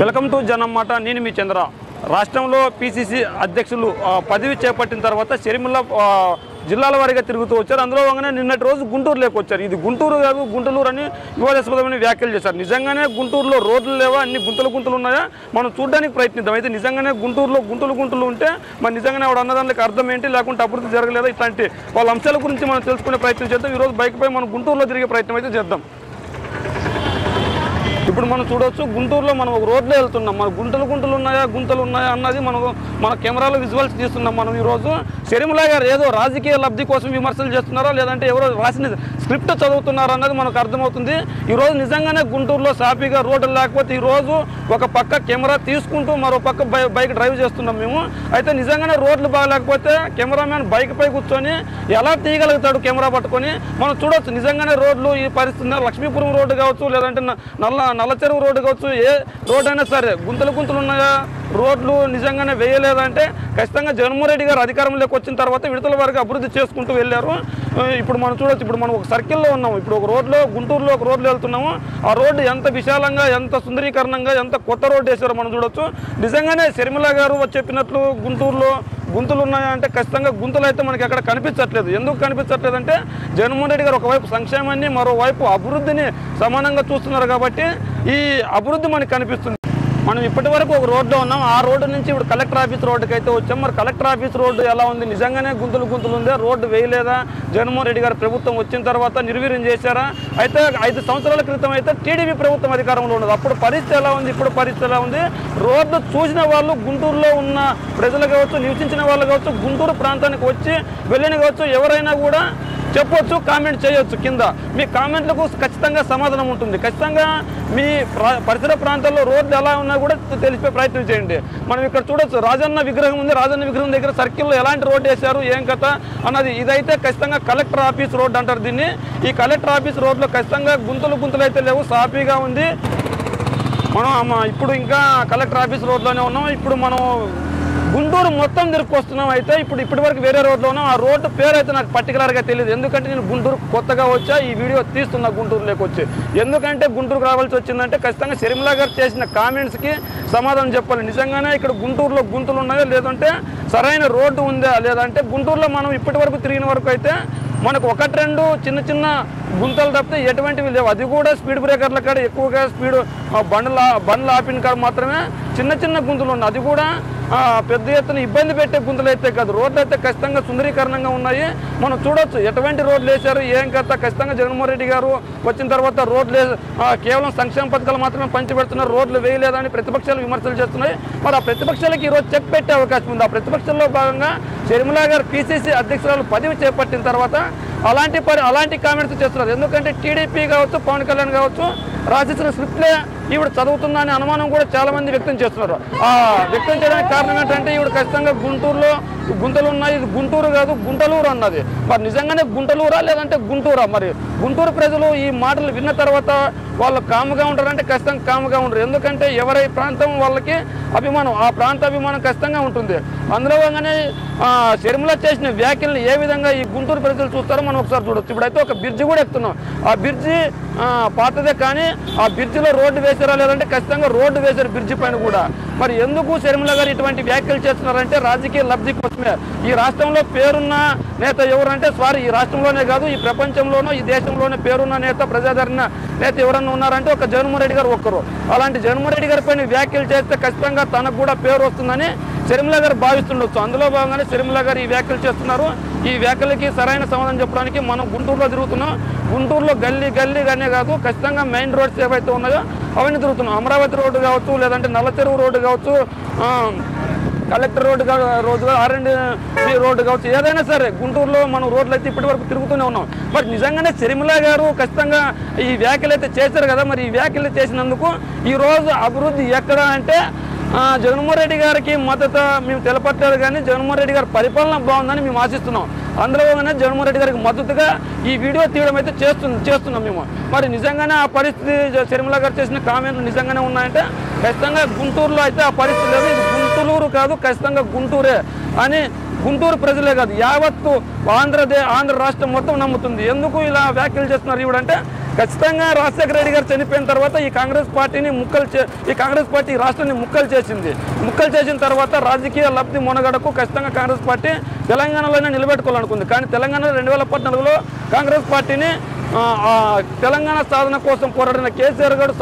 Welcome to జనమాట. నేను మీ చంద్ర. రాష్ట్రంలో PCC అధ్యక్షులు పదవి చేపట్టిన తర్వాత షర్మిల జిల్లాల వారీగా తిరుగుతూ వచ్చారు. అందులో భాగంగానే నిన్నటి రోజు గుంటూరులోకి వచ్చారు. ఇది గుంటూరు కాదు గుంటూరు అని వివాదాస్పదమైన వ్యాఖ్యలు చేశారు. నిజంగానే గుంటూరులో రోడ్లు లేవా, అన్ని గుంతలు ఉన్నాయా, మనం చూడడానికి ప్రయత్నిద్దాం. అయితే నిజంగానే గుంటూరులో గుంటలు ఉంటే మరి నిజంగానే వాడు అన్నదానికి అర్థం ఏంటి, లేకుంటే అభివృద్ధి జరగలేదా, ఇట్లాంటి వాళ్ళ అంశాల గురించి మనం తెలుసుకునే ప్రయత్నం చేద్దాం. ఈరోజు బైక్పై మనం గుంటూరులో తిరిగే ప్రయత్నం అయితే చేద్దాం. ఇప్పుడు మనం చూడవచ్చు, గుంటూరులో మనం ఒక రోడ్లో వెళ్తున్నాం. మన గుంతలు ఉన్నాయా అన్నది మన కెమెరాలో విజువల్స్ తీస్తున్నాం. మనం ఈరోజు షర్మిల గారు ఏదో రాజకీయ లబ్ధి కోసం విమర్శలు చేస్తున్నారా, లేదంటే ఎవరో రాసిన స్క్రిప్ట్ చదువుతున్నారా అన్నది మనకు అర్థమవుతుంది. ఈరోజు నిజంగానే గుంటూరులో సాఫీగా రోడ్లు లేకపోతే ఈరోజు ఒక పక్క కెమెరా తీసుకుంటూ మరో పక్క బైక్ డ్రైవ్ చేస్తున్నాం మేము. అయితే నిజంగానే రోడ్లు బాగాలేకపోతే కెమెరామ్యాన్ బైక్ పై కూర్చొని ఎలా తీయగలుగుతాడు కెమెరా పట్టుకొని. మనం చూడవచ్చు నిజంగానే రోడ్లు ఈ పరిస్థితి లక్ష్మీపురం రోడ్డు కావచ్చు, లేదంటే నల్లచెరువు రోడ్డు కావచ్చు, ఏ రోడ్ అయినా సరే గుంతలు ఉన్నాయా, రోడ్లు నిజంగానే వేయలేదంటే ఖచ్చితంగా జగన్మోహన్ రెడ్డి గారు అధికారంలోకి వచ్చిన తర్వాత విడతల వరకు అభివృద్ధి చేసుకుంటూ వెళ్ళారు. ఇప్పుడు మనం చూడవచ్చు, ఇప్పుడు మనం ఒక సర్కిల్లో ఉన్నాము. ఇప్పుడు ఒక రోడ్లో గుంటూరులో ఒక రోడ్లో వెళ్తున్నాము. ఆ రోడ్డు ఎంత విశాలంగా, ఎంత సుందరీకరణంగా, ఎంత కొత్త రోడ్డు వేసారో మనం చూడవచ్చు. నిజంగానే షర్మిల గారు చెప్పినట్లు గుంటూరులో గుంతలు ఉన్నాయంటే ఖచ్చితంగా గుంతలు అయితే మనకి అక్కడ కనిపించట్లేదు. ఎందుకు కనిపించట్లేదు అంటే జగన్మోహన్ రెడ్డి గారు ఒకవైపు సంక్షేమాన్ని, మరోవైపు అభివృద్ధిని సమానంగా చూస్తున్నారు కాబట్టి ఈ అభివృద్ధి మనకి కనిపిస్తుంది. మనం ఇప్పటి వరకు ఒక రోడ్లో ఉన్నాం. ఆ రోడ్డు నుంచి ఇప్పుడు కలెక్టర్ ఆఫీస్ రోడ్డుకి అయితే వచ్చాం. మరి కలెక్టర్ ఆఫీస్ రోడ్డు ఎలా ఉంది, నిజంగానే గుంతలు ఉందే, రోడ్డు వేయలేదా, జగన్మోహన్ రెడ్డి గారు ప్రభుత్వం వచ్చిన తర్వాత నిర్వీర్యం చేశారా? అయితే 5 సంవత్సరాల క్రితం అయితే టీడీపీ ప్రభుత్వం అధికారంలో ఉన్నది. అప్పుడు పరిస్థితి ఎలా ఉంది, ఇప్పుడు పరిస్థితి ఎలా ఉంది? రోడ్డు చూసిన వాళ్ళు, గుంటూరులో ఉన్న ప్రజలు కావచ్చు, నివసించిన వాళ్ళు కావచ్చు, గుంటూరు ప్రాంతానికి వచ్చి వెళ్ళిన కావచ్చు, ఎవరైనా కూడా చెప్పొచ్చు, కామెంట్ చేయొచ్చు. కింద మీ కామెంట్లకు ఖచ్చితంగా సమాధానం ఉంటుంది. ఖచ్చితంగా మీ పరిసర ప్రాంతాల్లో రోడ్లు ఎలా ఉన్నా కూడా తెలిపే ప్రయత్నం చేయండి. మనం ఇక్కడ చూడొచ్చు, రాజన్న విగ్రహం ఉంది. రాజన్న విగ్రహం దగ్గర సర్కిల్లో ఎలాంటి రోడ్డు వేశారు, ఏం కథ అన్నది. ఇదైతే ఖచ్చితంగా కలెక్టర్ ఆఫీస్ రోడ్డు అంటారు దీన్ని. ఈ కలెక్టర్ ఆఫీస్ రోడ్లో ఖచ్చితంగా గుంతలు అయితే లేవు, సాఫీగా ఉంది. మనం ఇప్పుడు ఇంకా కలెక్టర్ ఆఫీస్ రోడ్లోనే ఉన్నాం. ఇప్పుడు మనం గుంటూరు మొత్తం తిరుక్కొస్తున్నాం. అయితే ఇప్పటి వరకు వేరే రోడ్లో ఉన్నాం. ఆ రోడ్డు పేరు అయితే నాకు పర్టికులర్గా తెలియదు. ఎందుకంటే నేను గుంటూరు కొత్తగా వచ్చా, ఈ వీడియో తీస్తున్నా గుంటూరులోకి వచ్చి. ఎందుకంటే గుంటూరుకు రావాల్సి వచ్చిందంటే ఖచ్చితంగా షర్మిల గారు చేసిన కామెంట్స్కి సమాధానం చెప్పాలి. నిజంగానే ఇక్కడ గుంటూరులో గుంతలు ఉన్నాయో, లేదంటే సరైన రోడ్డు ఉందా, లేదంటే గుంటూరులో మనం ఇప్పటి వరకు తిరిగిన వరకు అయితే మనకు 1-2 చిన్న గుంతలు తప్పితే ఎటువంటివి లేవు. అది కూడా స్పీడ్ బ్రేకర్ల కాడ ఎక్కువగా స్పీడ్ బండ్లు ఆపిన కాడ మాత్రమే చిన్న గుంతలు ఉన్నాయి. అది కూడా పెద్ద ఎత్తున ఇబ్బంది పెట్టే గుంతలు అయితే కాదు. రోడ్లు అయితే ఖచ్చితంగా సుందరీకరణంగా ఉన్నాయి. మనం చూడొచ్చు ఎటువంటి రోడ్లు వేశారు, ఏం కథ. ఖచ్చితంగా జగన్మోహన్ రెడ్డి గారు వచ్చిన తర్వాత రోడ్లు కేవలం సంక్షేమ పథకాలు మాత్రమే పంచిపెడుతున్నారు, రోడ్లు వేయలేదని ప్రతిపక్షాలు విమర్శలు చేస్తున్నాయి. మరి ఆ ప్రతిపక్షాలకి ఈరోజు చెక్ పెట్టే అవకాశం ఉంది. ఆ ప్రతిపక్షంలో భాగంగా షర్మిల గారు పిసిసి అధ్యక్షురాలు పదవి చేపట్టిన తర్వాత అలాంటి కామెంట్స్ చేస్తున్నారు. ఎందుకంటే టీడీపీ కావచ్చు, పవన్ కళ్యాణ్ కావచ్చు, రాసేసిన స్క్రిప్ట్లే ఈవిడ చదువుతుందా అనే అనుమానం కూడా చాలా మంది వ్యక్తం చేస్తున్నారు. వ్యక్తం చేయడానికి కారణం ఏంటంటే ఈవిడ ఖచ్చితంగా గుంటూరులో గుంతలు ఉన్నాయి, ఇది గుంటూరు కాదు గుంటలూరు అన్నది. మరి నిజంగానే గుంటలూరా, లేదంటే గుంటూరా? మరి గుంటూరు ప్రజలు ఈ మాటలు విన్న తర్వాత వాళ్ళు కాముగా ఉంటారంటే ఖచ్చితంగా కాముగా ఉండరు. ఎందుకంటే ఎవరి ప్రాంతం వాళ్ళకి అభిమానం, ఆ ప్రాంత అభిమానం ఖచ్చితంగా ఉంటుంది. అందులో భాగంగానే షర్మిల చేసిన వ్యాఖ్యలను ఏ విధంగా ఈ గుంటూరు ప్రజలు చూస్తారో మనం ఒకసారి చూడొచ్చు. ఇప్పుడైతే ఒక బ్రిడ్జి కూడా ఎక్కుతున్నాం. ఆ బ్రిడ్జి పాతదే, కానీ ఆ బ్రిడ్జిలో రోడ్డు వేసారా, లేదంటే ఖచ్చితంగా రోడ్డు వేశారు బ్రిడ్జి పైన కూడా. మరి ఎందుకు షర్మిల గారు ఇటువంటి వ్యాఖ్యలు చేస్తున్నారంటే రాజకీయ లబ్ధి కోసమే. ఈ రాష్ట్రంలో పేరున్న నేత ఎవరంటే ఈ రాష్ట్రంలోనే కాదు, ఈ ప్రపంచంలోనూ ఈ దేశంలోనే పేరున్న నేత, ప్రజాదరణ నేత ఎవరన్నా ఉన్నారంటే ఒక జగన్మోహన్ రెడ్డి గారు ఒక్కరు. అలాంటి జగన్మోహన్ రెడ్డి గారి పైన వ్యాఖ్యలు చేస్తే ఖచ్చితంగా తనకు కూడా పేరు వస్తుందని షర్మిల గారు భావిస్తుండొచ్చు. అందులో భాగంగానే షర్మిల గారు ఈ వ్యాఖ్యలు చేస్తున్నారు. ఈ వ్యాఖ్యలకి సరైన సమాధానం చెప్పడానికి మనం గుంటూరులో తిరుగుతున్నాం. గుంటూరులో గల్లీగానే కాదు, ఖచ్చితంగా మెయిన్ రోడ్స్ ఏవైతే ఉన్నాయో అవన్నీ తిరుగుతున్నాం. అమరావతి రోడ్డు కావచ్చు, లేదంటే నల్లచెరువు రోడ్డు కావచ్చు, కలెక్టర్ రోడ్డు R&B రోడ్డు కావచ్చు, ఏదైనా సరే గుంటూరులో మనం రోడ్లు అయితే ఇప్పటి వరకు తిరుగుతూనే ఉన్నాం. మరి నిజంగానే షర్మిల గారు ఖచ్చితంగా ఈ వ్యాఖ్యలు అయితే చేశారు కదా. మరి ఈ వ్యాఖ్యలు చేసినందుకు ఈరోజు అభివృద్ధి ఎక్కడ అంటే జగన్మోహన్ రెడ్డి గారికి మద్దతు మేము తెలపట్లేదు, కానీ జగన్మోహన్ రెడ్డి గారి పరిపాలన బాగుందని మేము ఆశిస్తున్నాం. అందులోనే జగన్మోహన్ రెడ్డి గారికి మద్దతుగా ఈ వీడియో తీయడం అయితే చేస్తున్నాం మేము. మరి నిజంగానే ఆ పరిస్థితి షర్మిల గారు చేసిన కామెంట్లు నిజంగానే ఉన్నాయంటే ఖచ్చితంగా గుంటూరులో అయితే ఆ పరిస్థితి లేదు. ఇది గుంటూరు కాదు, ఖచ్చితంగా గుంటూరే అని గుంటూరు ప్రజలే కాదు యావత్తు ఆంధ్ర రాష్ట్రం మొత్తం నమ్ముతుంది. ఎందుకు ఇలా వ్యాఖ్యలు చేస్తున్నారు ఇవిడంటే ఖచ్చితంగా రాజశేఖర రెడ్డి గారు చనిపోయిన తర్వాత ఈ కాంగ్రెస్ పార్టీని ఈ కాంగ్రెస్ పార్టీ ఈ రాష్ట్రాన్ని ముక్కలు చేసింది. ముక్కలు చేసిన తర్వాత రాజకీయ లబ్ధి మొనగడకు ఖచ్చితంగా కాంగ్రెస్ పార్టీ తెలంగాణలోనే నిలబెట్టుకోవాలనుకుంది. కానీ తెలంగాణలో 2014లో కాంగ్రెస్ పార్టీని తెలంగాణ సాధన కోసం పోరాడిన కేసీఆర్ గారు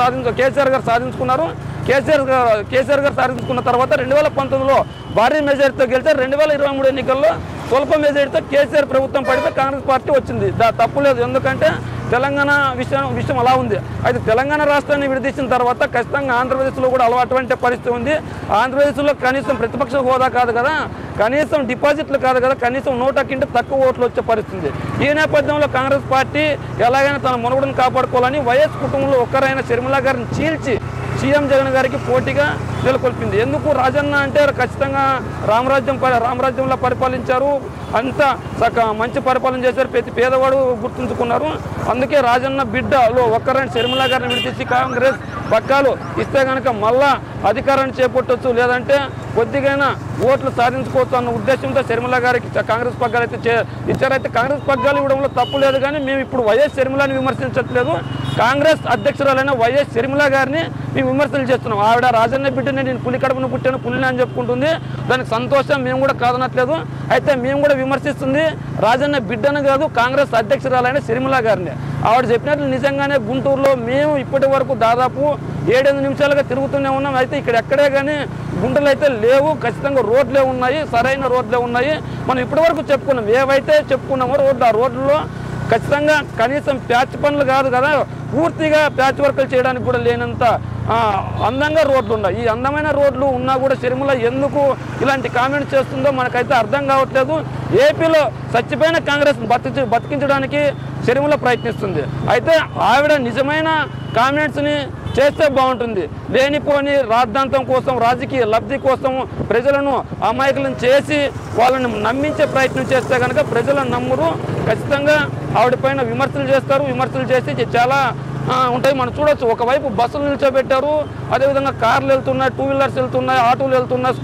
సాధించుకున్నారు. కేసీఆర్ గారు సాధించుకున్న తర్వాత 2019లో భారీ మెజారిటీతో గెలిచారు. 2023 ఎన్నికల్లో స్వల్ప మెజారిటీతో కేసీఆర్ ప్రభుత్వం పడితే కాంగ్రెస్ పార్టీ వచ్చింది. తప్పులేదు, ఎందుకంటే తెలంగాణ విషయం అలా ఉంది. అయితే తెలంగాణ రాష్ట్రాన్ని విడదీసిన తర్వాత ఖచ్చితంగా ఆంధ్రప్రదేశ్లో కూడా అటువంటి పరిస్థితి ఉంది. ఆంధ్రప్రదేశ్లో కనీసం ప్రతిపక్ష హోదా కాదు కదా, కనీసం డిపాజిట్లు కాదు కదా, కనీసం 100 కంటే తక్కువ ఓట్లు వచ్చే పరిస్థితి. ఈ నేపథ్యంలో కాంగ్రెస్ పార్టీ ఎలాగైనా తన మనుగడను కాపాడుకోవాలని వైఎస్ కుటుంబంలో ఒక్కరైన షర్మిల గారిని చీల్చి సీఎం జగన్ గారికి పోటీగా నెలకొల్పింది. ఎందుకు రాజన్న అంటే ఖచ్చితంగా రామరాజ్యంలో పరిపాలించారు, అంత మంచి పరిపాలన చేశారు, ప్రతి పేదవాడు గుర్తుంచుకున్నారు. అందుకే రాజన్న బిడ్డలో ఒక్కరైన షర్మిల గారిని విడిపించి కాంగ్రెస్ పగ్గాలు ఇస్తే కనుక మళ్ళా అధికారాన్ని చేపట్టవచ్చు, లేదంటే కొద్దిగైనా ఓట్లు సాధించుకోవచ్చు అన్న ఉద్దేశంతో షర్మిల గారికి కాంగ్రెస్ పగ్గాలు అయితే ఇచ్చారైతే కాంగ్రెస్ పగ్గాలు ఇవ్వడంలో తప్పు లేదు. కానీ మేము ఇప్పుడు వైఎస్ షర్మిలని విమర్శించట్లేదు, కాంగ్రెస్ అధ్యక్షురాలైన వైఎస్ షర్మిల గారిని మేము విమర్శలు చేస్తున్నాం. ఆవిడ రాజన్న బిడ్డని నేను పులి కడుపును పుట్టాను, పులిని అని చెప్పుకుంటుంది. దానికి సంతోషం, మేము కూడా కాదనట్లేదు. అయితే మేము కూడా విమర్శిస్తుంది రాజన్న బిడ్డను కాదు, కాంగ్రెస్ అధ్యక్షురాలైన షర్మిల గారిని. ఆవిడ చెప్పినట్లు నిజంగానే గుంటూరులో మేము ఇప్పటి వరకు దాదాపు 7-8 నిమిషాలుగా తిరుగుతూనే ఉన్నాం. అయితే ఇక్కడ ఎక్కడే కానీ గుంటలు అయితే లేవు, ఖచ్చితంగా రోడ్లే ఉన్నాయి, సరైన రోడ్లే ఉన్నాయి. మనం ఇప్పటి వరకు చెప్పుకున్నాం, ఏవైతే చెప్పుకున్నామో రోడ్లు, ఆ రోడ్లలో ఖచ్చితంగా కనీసం ప్యాచ్ పనులు కాదు కదా, పూర్తిగా ప్యాచ్ వర్కులు చేయడానికి కూడా లేనంత అందంగా రోడ్లు ఉన్నాయి. ఈ అందమైన రోడ్లు ఉన్నా కూడా షర్మిల ఎందుకు ఇలాంటి కామెంట్స్ చేస్తుందో మనకైతే అర్థం కావట్లేదు. ఏపీలో చచ్చిపోయిన కాంగ్రెస్ బతికించడానికి షర్మిల ప్రయత్నిస్తుంది. అయితే ఆవిడ నిజమైన కామెంట్స్ని చేస్తే బాగుంటుంది. లేనిపోని రాద్ధాంతం కోసం, రాజకీయ లబ్ధి కోసం ప్రజలను అమాయకులను చేసి వాళ్ళని నమ్మించే ప్రయత్నం చేస్తే కనుక ప్రజలను నమ్మరు. ఖచ్చితంగా ఆవిడపైన విమర్శలు చేస్తారు. విమర్శలు చేసి చాలా ఉంటాయి. మనం చూడొచ్చు, ఒకవైపు బస్సులు నిల్చోబెట్టారు, అదేవిధంగా కార్లు వెళ్తున్నాయి, 2 వీలర్స్ వెళ్తున్నాయి, ఆటోలు వెళ్తున్నాయి,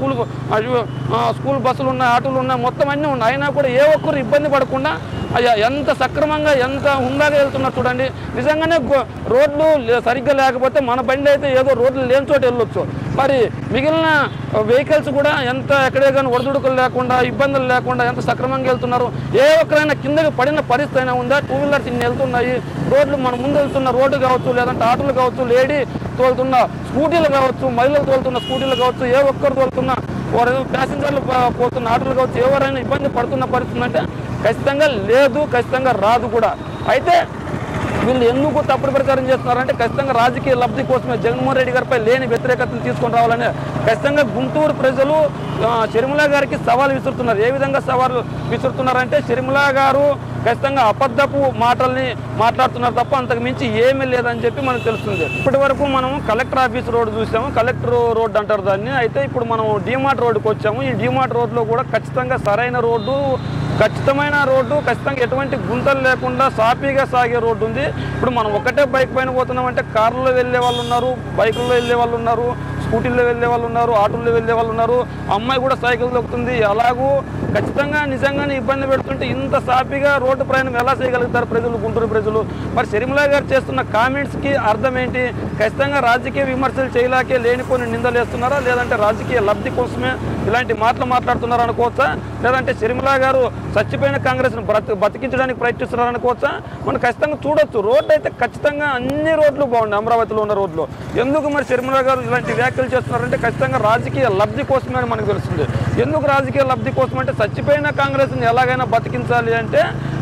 స్కూల్ బస్సులు ఉన్నాయి, ఆటోలు ఉన్నాయి, మొత్తం అన్నీ ఉన్నాయి. అయినా కూడా ఏ ఒక్కరు ఇబ్బంది పడకుండా ఎంత సక్రమంగా ఎంత హుందాగా వెళ్తున్నారు చూడండి. నిజంగానే రోడ్లు సరిగ్గా లేకపోతే మన బండి అయితే ఏదో రోడ్లు లేని చోట వెళ్ళొచ్చు. మరి మిగిలిన వెహికల్స్ కూడా ఎంత ఎక్కడే కానీ ఒడిదుడుకులు లేకుండా, ఇబ్బందులు లేకుండా ఎంత సక్రమంగా వెళ్తున్నారు. ఏ ఒక్కరైనా కిందకి పడిన పరిస్థితి అయినా ఉందా? 2 వీలర్స్ ఇన్ని వెళ్తున్నాయి, రోడ్లు మన ముందు వెళ్తున్న రోడ్డు కావచ్చు, లేదంటే ఆటోలు కావచ్చు, లేడీ తోలుతున్న స్కూటీలు కావచ్చు, మహిళలు తోలుతున్న స్కూటీలు కావచ్చు, ఏ ఒక్కరు తోలుతున్న ప్యాసింజర్లు పోతున్న ఆటోలు కావచ్చు, ఎవరైనా ఇబ్బంది పడుతున్న పరిస్థితి అంటే ఖచ్చితంగా లేదు, ఖచ్చితంగా రాదు కూడా. అయితే వీళ్ళు ఎందుకు తప్పుడు ప్రచారం చేస్తున్నారంటే ఖచ్చితంగా రాజకీయ లబ్ధి కోసమే జగన్మోహన్ రెడ్డి గారిపై లేని వ్యతిరేకతను తీసుకొని రావాలని ఖచ్చితంగా గుంటూరు ప్రజలు షర్మిల గారికి సవాల్ విసురుతున్నారు. ఏ విధంగా సవాలు విసురుతున్నారంటే షర్మిల గారు ఖచ్చితంగా అబద్ధపు మాటల్ని మాట్లాడుతున్నారు తప్ప అంతకు మించి ఏమీ లేదని చెప్పి మనకు తెలుస్తుంది. ఇప్పటి వరకు మనం కలెక్టర్ ఆఫీస్ రోడ్డు చూసాము, కలెక్టర్ రోడ్డు అంటారు దాన్ని. అయితే ఇప్పుడు మనం డిమార్ట్ రోడ్డుకి వచ్చాము. ఈ డిమార్ట్ రోడ్లో కూడా ఖచ్చితంగా సరైన రోడ్డు, ఖచ్చితమైన రోడ్డు, ఖచ్చితంగా ఎటువంటి గుంతలు లేకుండా సాఫీగా సాగే రోడ్డు ఉంది. ఇప్పుడు మనం ఒకటే బైక్ పైన పోతున్నామంటే కార్లలో వెళ్ళే వాళ్ళు ఉన్నారు, బైకుల్లో వెళ్ళే వాళ్ళు ఉన్నారు, స్కూటీల్లో వెళ్ళే వాళ్ళు ఉన్నారు, ఆటోల్లో వెళ్ళే వాళ్ళు ఉన్నారు, అమ్మాయి కూడా సైకిల్ దొక్కుతుంది. అలాగూ ఖచ్చితంగా నిజంగానే ఇబ్బంది పెడుతుంటే ఇంత సాఫీగా రోడ్డు ప్రయాణం ఎలా చేయగలుగుతారు ప్రజలు, గుంటూరు ప్రజలు? మరి షర్మిల గారు చేస్తున్న కామెంట్స్కి అర్థం ఏంటి? ఖచ్చితంగా రాజకీయ విమర్శలు చేయలేకే లేనిపోని నిందలు వేస్తున్నారా, లేదంటే రాజకీయ లబ్ధి కోసమే ఇలాంటి మాటలు మాట్లాడుతున్నారా అనుకోవచ్చా? లేదంటే షర్మిల గారు చచ్చిపోయిన కాంగ్రెస్ను బతికించడానికి ప్రయత్నిస్తున్నారు అనుకోవచ్చా? మనం ఖచ్చితంగా చూడొచ్చు. రోడ్డు అయితే ఖచ్చితంగా అన్ని రోడ్లు బాగున్నాయి అమరావతిలో ఉన్న రోడ్లు. ఎందుకు మరి షర్మిల గారు ఇలాంటి వ్యాఖ్యలు చేస్తున్నారంటే ఖచ్చితంగా రాజకీయ లబ్ధి కోసమే అని మనకు తెలుస్తుంది. ఎందుకు రాజకీయ లబ్ధి కోసం అంటే చచ్చిపోయిన కాంగ్రెస్ని ఎలాగైనా బతికించాలి అంటే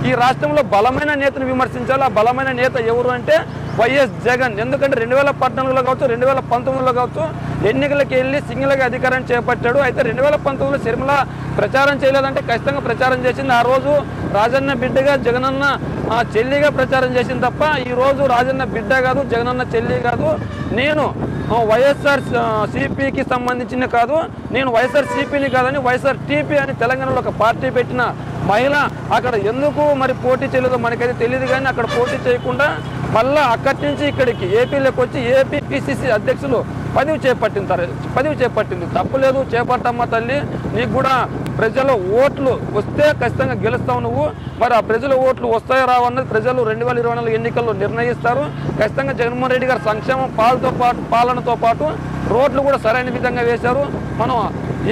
ఈ రాష్ట్రంలో బలమైన నేతను విమర్శించాలి. ఆ బలమైన నేత ఎవరు అంటే వైఎస్ జగన్. ఎందుకంటే 2014లో కావచ్చు, 2019లో కావచ్చు ఎన్నికలకు వెళ్ళి సింగిల్గా అధికారాన్ని చేపట్టాడు. అయితే 2019లో షర్మిల ప్రచారం చేయలేదంటే ఖచ్చితంగా ప్రచారం చేసింది. ఆ రోజు రాజన్న బిడ్డగా, జగనన్న చెల్లిగా ప్రచారం చేసింది తప్ప ఈరోజు రాజన్న బిడ్డ కాదు, జగనన్న చెల్లి కాదు, నేను వైఎస్ఆర్ సిపికి సంబంధించిన కాదు, నేను వైఎస్ఆర్ సిపిని కాదని వైఎస్ఆర్ టీపీ అని తెలంగాణలో ఒక పార్టీ పెట్టిన మహిళ అక్కడ ఎందుకు మరి పోటీ చేయలేదో మనకైతే తెలియదు. కానీ అక్కడ పోటీ చేయకుండా మళ్ళీ అక్కడి నుంచి ఇక్కడికి ఏపీలోకి వచ్చి ఏపీ పిసిసి అధ్యక్షులు పదవి చేపట్టింది. తప్పులేదు, చేపట్టమ్మ తల్లి, నీకు కూడా ప్రజల ఓట్లు వస్తే ఖచ్చితంగా గెలుస్తావు నువ్వు. మరి ఆ ప్రజల ఓట్లు వస్తాయో రావన్నది ప్రజలు 2024 ఎన్నికల్లో నిర్ణయిస్తారు. ఖచ్చితంగా జగన్మోహన్ రెడ్డి గారు సంక్షేమం పాలనతో పాటు రోడ్లు కూడా సరైన విధంగా వేశారు. మనం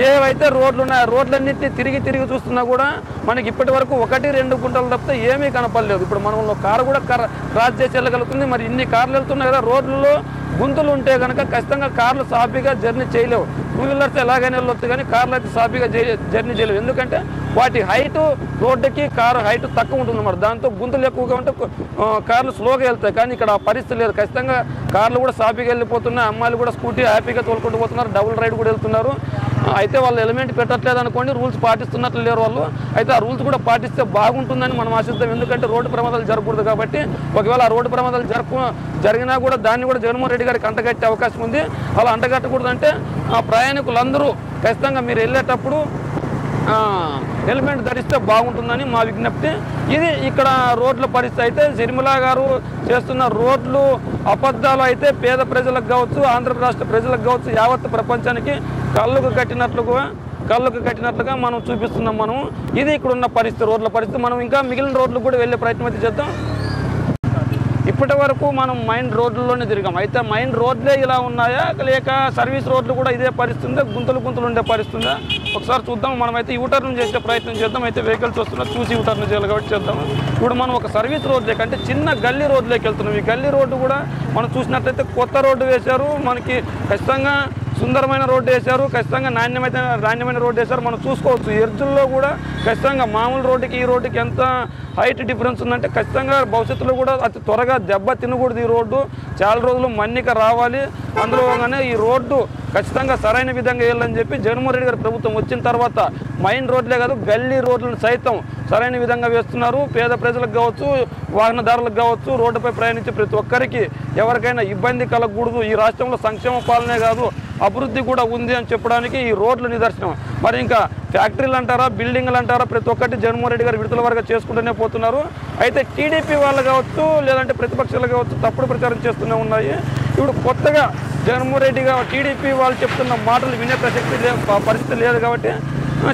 ఏవైతే రోడ్లు ఉన్నాయో రోడ్లన్నింటినీ తిరిగి చూస్తున్నా కూడా మనకి ఇప్పటి వరకు 1-2 గుంటలు తప్పితే ఏమీ కనపడలేదు. ఇప్పుడు మనలో కారు కూడా క్రాస్ చేసి వెళ్ళగలుగుతుంది. మరి ఇన్ని కార్లు వెళ్తున్నాయి కదా, రోడ్లలో గుంతలు ఉంటే కనుక ఖచ్చితంగా కార్లు సాఫీగా జర్నీ చేయలేవు. 2 వీలర్స్ ఎలాగైనా వెళ్ళొచ్చు కానీ కార్లు అయితే సాఫీగా జర్నీ చేయలేవు. ఎందుకంటే వాటి హైటు రోడ్డుకి కారు హైట్ తక్కువ ఉంటుంది అన్నమాట. దాంతో గుంతలు ఎక్కువగా ఉంటే కార్లు స్లోగా వెళ్తాయి. కానీ ఇక్కడ పరిస్థితి లేదు. ఖచ్చితంగా కార్లు కూడా సాఫీగా వెళ్ళిపోతున్నాయి. అమ్మాయిలు కూడా స్కూటీ హ్యాపీగా తోలుకుంటూ పోతున్నారు. డబుల్ రైడ్ కూడా వెళ్తున్నారు. అయితే వాళ్ళు ఎలిమెంట్ పెట్టట్లేదు అనుకోండి, రూల్స్ పాటిస్తున్నట్లు లేరు వాళ్ళు. అయితే ఆ రూల్స్ కూడా పాటిస్తే బాగుంటుందని మనం ఆశిద్దాం. ఎందుకంటే రోడ్డు ప్రమాదాలు జరగకూడదు కాబట్టి. ఒకవేళ ఆ రోడ్డు ప్రమాదాలు జరిగినా కూడా దాన్ని కూడా జగన్మోహన్ రెడ్డి గారికి అంటగట్టే అవకాశం ఉంది. అలా అంటగట్టకూడదు అంటే ఆ ప్రయాణికులందరూ ఖచ్చితంగా మీరు వెళ్ళేటప్పుడు హెల్మెట్ ధరిస్తే బాగుంటుందని మా విజ్ఞప్తి. ఇది ఇక్కడ రోడ్ల పరిస్థితి. అయితే షర్మిల గారు చేస్తున్న రోడ్లు అబద్ధాలు అయితే పేద ప్రజలకు కావచ్చు, ఆంధ్ర రాష్ట్ర ప్రజలకు కావచ్చు, యావత్ ప్రపంచానికి కళ్ళకు కట్టినట్లుగా మనం చూపిస్తున్నాం. మనం ఇది ఇక్కడ ఉన్న పరిస్థితి, రోడ్ల పరిస్థితి. మనం ఇంకా మిగిలిన రోడ్లు కూడా వెళ్ళే ప్రయత్నం అయితే చేద్దాం. ఇప్పటి వరకు మనం మైన్ రోడ్లలోనే తిరిగాం. అయితే మైన్ రోడ్లే ఇలా ఉన్నాయా లేక సర్వీస్ రోడ్లు కూడా ఇదే పరిస్థితుందా, గుంతలు ఉండే పరిస్థితుందా ఒకసారి చూద్దాం. మనమైతే యూటర్న్ చేసే ప్రయత్నం చేద్దాం. అయితే వెహికల్స్ వస్తున్నా చూసి యూటర్న్ చేయాలి కాబట్టి చేద్దాం. ఇప్పుడు మనం ఒక సర్వీస్ రోడ్లే కంటే చిన్న గల్లీ రోడ్లోకి వెళ్తున్నాం. ఈ గల్లీ రోడ్డు కూడా మనం చూసినట్లయితే కొత్త రోడ్డు వేశారు. మనకి ఖచ్చితంగా సుందరమైన రోడ్డు వేశారు. ఖచ్చితంగా నాణ్యమైన రోడ్డు వేశారు. మనం చూసుకోవచ్చు. ఎర్జుల్లో కూడా ఖచ్చితంగా మామూలు రోడ్డుకి ఈ రోడ్డుకి ఎంత హైట్ డిఫరెన్స్ ఉందంటే ఖచ్చితంగా భవిష్యత్తులో కూడా అతి త్వరగా దెబ్బ తినకూడదు. ఈ రోడ్డు చాలా రోజులు మన్నిక రావాలి. అందులోగానే ఈ రోడ్డు ఖచ్చితంగా సరైన విధంగా వేయాలని చెప్పి జగన్మోహన్ రెడ్డి గారి ప్రభుత్వం వచ్చిన తర్వాత మైన్ రోడ్లే కాదు గల్లీ రోడ్లను సైతం సరైన విధంగా వేస్తున్నారు. పేద ప్రజలకు కావచ్చు, వాహనదారులకు కావచ్చు, రోడ్డుపై ప్రయాణించే ప్రతి ఒక్కరికి ఎవరికైనా ఇబ్బంది కలగకూడదు. ఈ రాష్ట్రంలో సంక్షేమ పాలనే కాదు అభివృద్ధి కూడా ఉంది అని చెప్పడానికి ఈ రోడ్లు నిదర్శనం. మరి ఇంకా ఫ్యాక్టరీలు అంటారా, బిల్డింగ్లు అంటారా, ప్రతి ఒక్కటి జగన్మోహన్ రెడ్డి గారు విడుదల వరకు చేసుకుంటూనే పోతున్నారు. అయితే టీడీపీ వాళ్ళు కావచ్చు, లేదంటే ప్రతిపక్షాలు కావచ్చు తప్పుడు ప్రచారం చేస్తూనే ఉన్నాయి. ఇప్పుడు కొత్తగా జగన్మోహన్ రెడ్డి గారు టీడీపీ వాళ్ళు చెప్తున్న మాటలు వినే పరిస్థితి లేదు కాబట్టి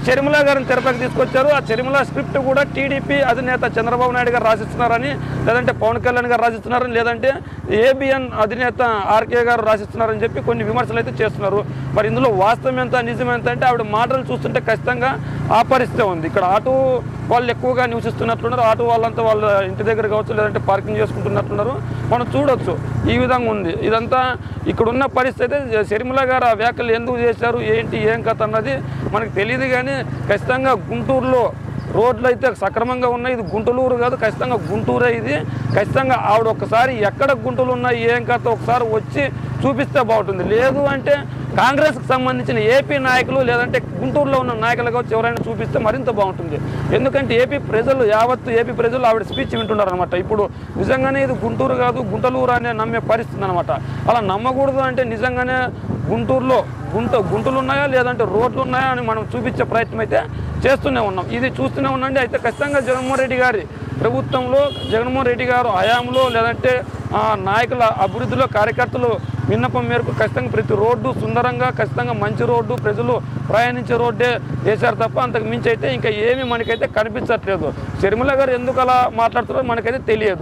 షర్మిల గారిని తెరపైకి తీసుకొచ్చారు. ఆ షర్మిల స్క్రిప్ట్ కూడా టీడీపీ అధినేత చంద్రబాబు నాయుడు గారు రాసిస్తున్నారని, లేదంటే పవన్ కళ్యాణ్ గారు రాసిస్తున్నారని, లేదంటే ఏబిఎన్ అధినేత ఆర్కే గారు రాసిస్తున్నారని చెప్పి కొన్ని విమర్శలు అయితే చేస్తున్నారు. మరి ఇందులో వాస్తవం ఎంత నిజం ఎంత అంటే ఆవిడ మాటలు చూస్తుంటే ఖచ్చితంగా ఆ పరిస్థితి ఉంది. ఇక్కడ ఆటో వాళ్ళు ఎక్కువగా నివసిస్తున్నట్లున్నారు. ఆటో వాళ్ళంతా వాళ్ళ ఇంటి దగ్గర కావచ్చు, లేదంటే పార్కింగ్ చేసుకుంటున్నట్లున్నారు. మనం చూడొచ్చు ఈ విధంగా ఉంది. ఇదంతా ఇక్కడున్న పరిస్థితి. షర్మిల గారు ఆ వ్యాఖ్యలు ఎందుకు చేశారు, ఏంటి ఏం కథ అన్నది మనకు తెలియదు. కానీ ఖచ్చితంగా గుంటూరులో రోడ్లు అయితే సక్రమంగా ఉన్నాయి. ఇది గుంటూరు కాదు, ఖచ్చితంగా గుంటూరే ఇది. ఖచ్చితంగా ఆవిడ ఒకసారి ఎక్కడ గుంటలు ఉన్నాయి ఏం కథ ఒకసారి వచ్చి చూపిస్తే బాగుంటుంది. లేదు అంటే కాంగ్రెస్కి సంబంధించిన ఏపీ నాయకులు లేదంటే గుంటూరులో ఉన్న నాయకులు కావచ్చు ఎవరైనా చూపిస్తే మరింత బాగుంటుంది. ఎందుకంటే యావత్తు ఏపీ ప్రజలు ఆవిడ స్పీచ్ వింటున్నారు అనమాట. ఇప్పుడు నిజంగానే ఇది గుంటూరు కాదు గుంటలూరు అనే నమ్మే పరిస్థితి అనమాట. అలా నమ్మకూడదు అంటే నిజంగానే గుంటూరులో గుంటలు ఉన్నాయా లేదంటే రోడ్లు ఉన్నాయా అని మనం చూపించే ప్రయత్నం అయితే చేస్తూనే ఉన్నాం. ఇది చూస్తూనే ఉండండి. అయితే ఖచ్చితంగా జగన్మోహన్ రెడ్డి గారి ప్రభుత్వంలో, జగన్మోహన్ రెడ్డి గారు హయాంలో, లేదంటే నాయకుల అభివృద్ధిలో కార్యకర్తలు విన్నపం మేరకు ఖచ్చితంగా ప్రతి రోడ్డు సుందరంగా, ఖచ్చితంగా మంచి రోడ్డు, ప్రజలు ప్రయాణించే రోడ్డే వేశారు తప్ప అంతకు మించి అయితే ఇంకా ఏమీ మనకైతే కనిపించట్లేదు. షర్మిల గారు ఎందుకు అలా మాట్లాడుతున్నారో మనకైతే తెలియదు.